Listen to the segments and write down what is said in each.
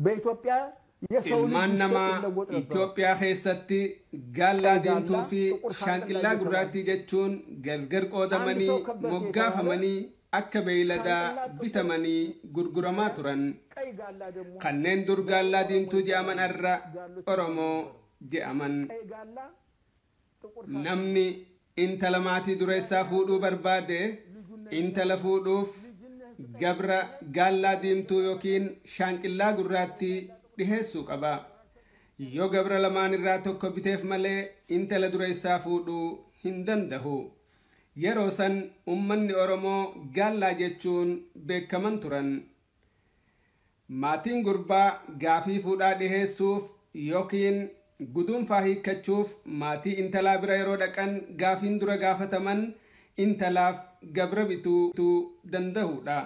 በኢትዮጵያ ilmaan namaa Itoophiyaa keessatti gaallaa diimtuu fi shaanqillaa gurraattii jechuun gargar qoodamanii moggaafamanii akka beeyladaa bitamanii gurguramaa turan. Kanneen dur gaallaa diimtuu jedhaman irra Oromoo jedhaman. Namni intala maatii dureessaa fuudhuu barbaade intala fuudhuuf gabra gaallaa diimtuu yookiin shaanqillaa gurraattii dhiheessuu qaba. Yoo gabra lamaan irraa tokko biteef malee intala dureessaa fuudhuu hin danda'u. Yeroo san ummanni Oromoo gaallaa jechuun beekaman turan. Maatiin gurbaa gaafii fuudhaa dhiheessuuf yookiin gudunfaa hiikkachuuf maatii intalaa bira yeroo dhaqan gaafiin dura gaafataman intalaaf gabra bituu danda'uudha.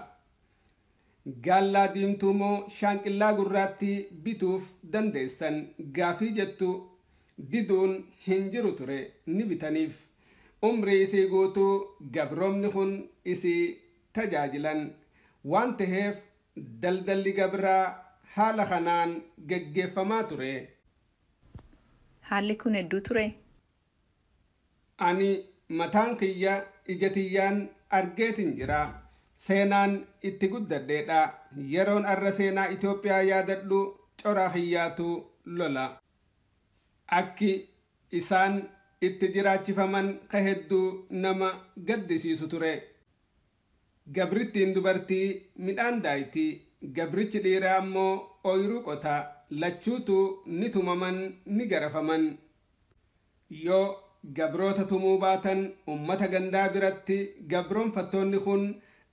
Gaallaa diimtuu moo shaanqillaa gurraattii bituuf dandeessan gaafii jettu diduun hin jiru ture ni bitaniif. Umrii isii guutuu gabroomni kun isii tajaajilan waan ta'eef daldalli gabraa haala kanaan geggeeffamaa ture. Haalli kun hedduu ture. Ani mataan kiyya ija tiyyaan argeetin jira. Seenaan itti guddadheedha. Yeroon arra seenaa Itoophiyaa yaadadhu coraa hiyyaatu lola. Akki isaan itti jiraachifaman ka hedduu nama gaddisiisu ture. Gabrittiin dubartii midhaan daayiti. Gabrichi dhiiraa ammoo ooyiruu qota. Lachuutu ni tumaman ni garafaman. Yoo gabroota tumuu baatan ummata gandaa biratti gabroonfattoonni kun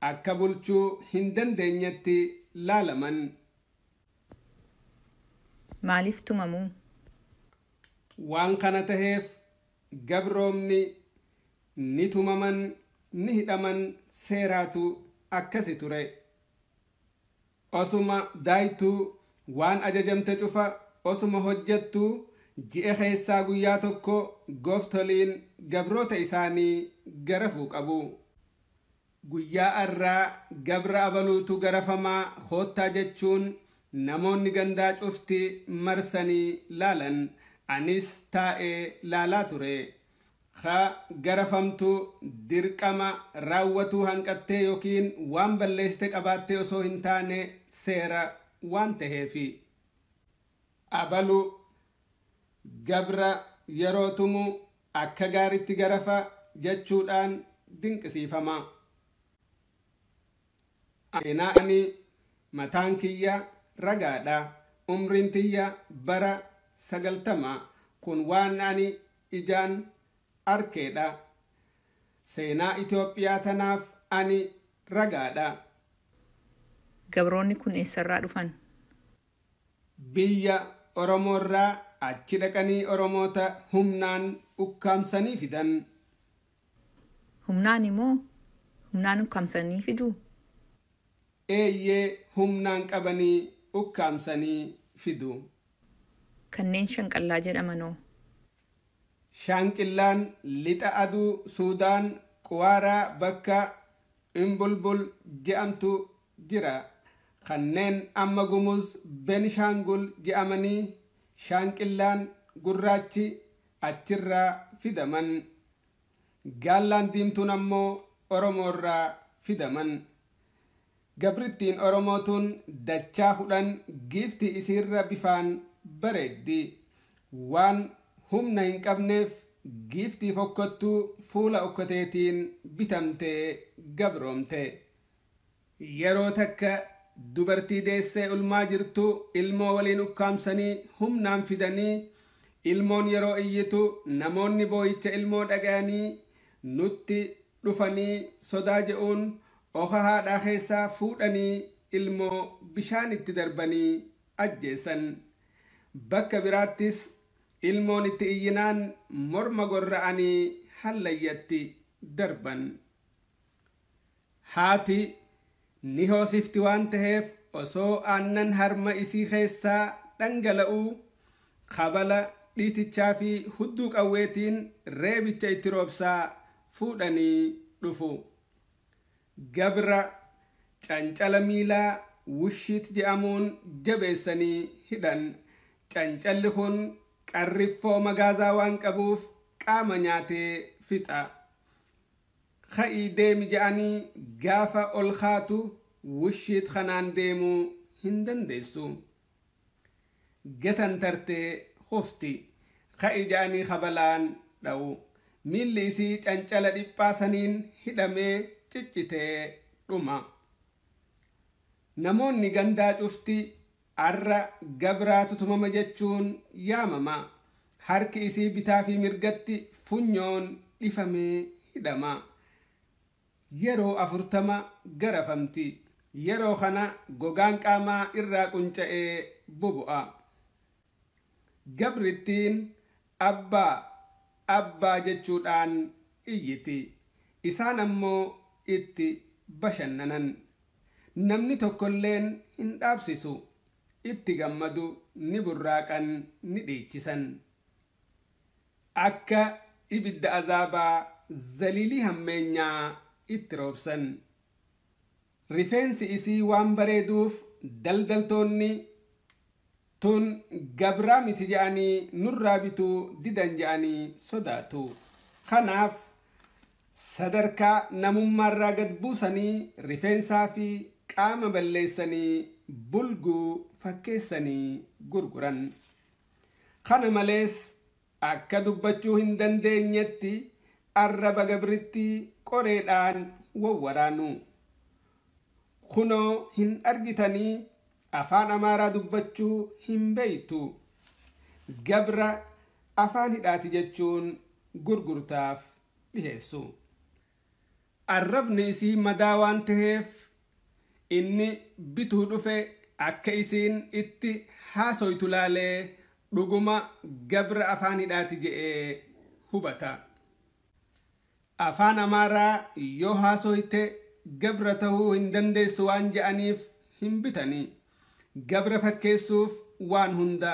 akka bulchuu hin dandeenyetti laalaman. Maaliif tumamuu? Waan kana taheef gabroomni ni tumaman ni hidhaman seeraatu akkasi ture. Osuma daayituu waan ajajamte cufa osuma hojjettu ji'a keessaa guyyaa tokko gooftoliin gabroota isaanii garafuu qabu. Guyyaa arraa gabra abaluutu garafamaa hoottaa jechuun namoonni gandaa cufti marsanii laalan. Anis taa'ee laalaa ture. Ha garafamtu dirqama raawwatuu hanqattee yookiin waan balleessite qabaattee osoo hin taane seera waan taheefi. Abalu gabra yeroo tumu akka gaaritti garafa jechuudhaan dinqisiifama. Ani mataan kiyya ragaadha. Umriin tiyya bara 90. Kun waan ani ijaan arkeedha. Seenaa Itoophiyaa tanaaf ani ragaadha. Gabroonni kun eessarraa dhufan? Biyya Oromoorraa achi dhaqanii Oromoota humnaan ukkaamsanii fidan. Humnaan immoo humnaan ukkaamsanii fiduu? Eeyyee humnaan qabanii ukkaamsanii fidu. Kanneen shanqallaa jedhamanoo? Shaanqillaan lixa aduu Suudaan Quwaaraa bakka Imbulbul jedhamtu jira. Kanneen amma Gumuz Benishaangul jedhamanii shaanqillaan gurraachi achirraa fidaman. Gaallaan diimtuun ammoo Oromoorraa fidaman. Gabrittiin Oromootuun dachaa 10 giifti isiirra bifaan bareeddi. Waan humna hin qabneef giiftii fokkottuu fuula okkoteetiin bitamtee gabroomte. Yeroo takka dubartii deessee ulmaa jirtu ilmoo waliin ukkaamsanii humnaan fidanii ilmoon yeroo iyyitu namoonni boo'icha ilmoo dhaga'anii nutti dhufanii sodaa je'uun oka haadhaa keessaa fuudhanii ilmoo bishaan itti darbanii ajjeessan. Bakka biraattis ilmoon itti iyyinaan morma gorra'anii hallayyatti darban. Haati ni hoosifti waan taheef osoo aannan harma isii keessaa dhangala'uu kabala dhiitichaa fi hudduu qawweetiin reebicha itti roobsaa fuudhanii dhufu. Gabra cancala miilaa wushit je'amuun jabeessanii hidhan. Cancalli kun qarriffoo magaazaa waan qabuuf qaama nyaatee fixa. Ka'ii deemi je'anii gaafa ol kaatu wushit kanaan deemuu hin dandeessu. Gatan tartee hofti. Ka'ii je'anii kabalaan dha'u. Miilli isii cancala dhiphaasaniin hidhamee ciccitee dhuma. Namoonni gandaa cufti arra gabraatu tumama jechuun yaamama. Harki isii bitaa fi mirgatti funyoon dhifamee hidhama. Yeroo 40 garafamti. Yeroo kana gogaan qaamaa irraa qunca'ee bubu'a. Gabrittiin abbaa jechuudhaan iyyiti. Isaan ammoo itti bashannanan. Namni tokkolleen hin dhaabsisu. Itti gammadu ni burraaqan ni dhiichisan. Akka ibidda azaabaa zalilii hammeenyaa itti roobsan. Rifeensi isii waan bareeduuf daldaltoonni tun gabraa miti je'anii nurraa bituu didan je'anii sodaatu. Kanaaf sadarkaa namummaarraa gad buusanii rifeensaa fi qaama balleessanii bulguu fakkeessanii gurguran. Kana malees akka dubbachuu hin dandeenyetti arraba gabritti qoreedhaan wawwaraanu. Kunoo hin argitanii afaan Amaaraa dubbachuu hin beeytu. Gabra afaan hidhaati jechuun gurgurtaaf dhiheessu. Arrabni isii madaa waan ta'eef inni bituu dhufe akka isiin itti haasoytu laalee dhuguma gabra afaan hidhaati je'ee hubata. Afaan Amaaraa yoo haasoyte gabra ta'uu hin dandeessu waan je'aniif hin bitanii. Gabra fakkeessuuf waan hunda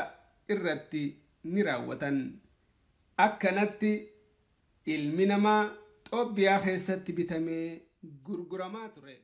irratti ni raawwatan. Akkanatti ilmi namaa Xoobbiyaa keessatti bitamee gurguramaa ture.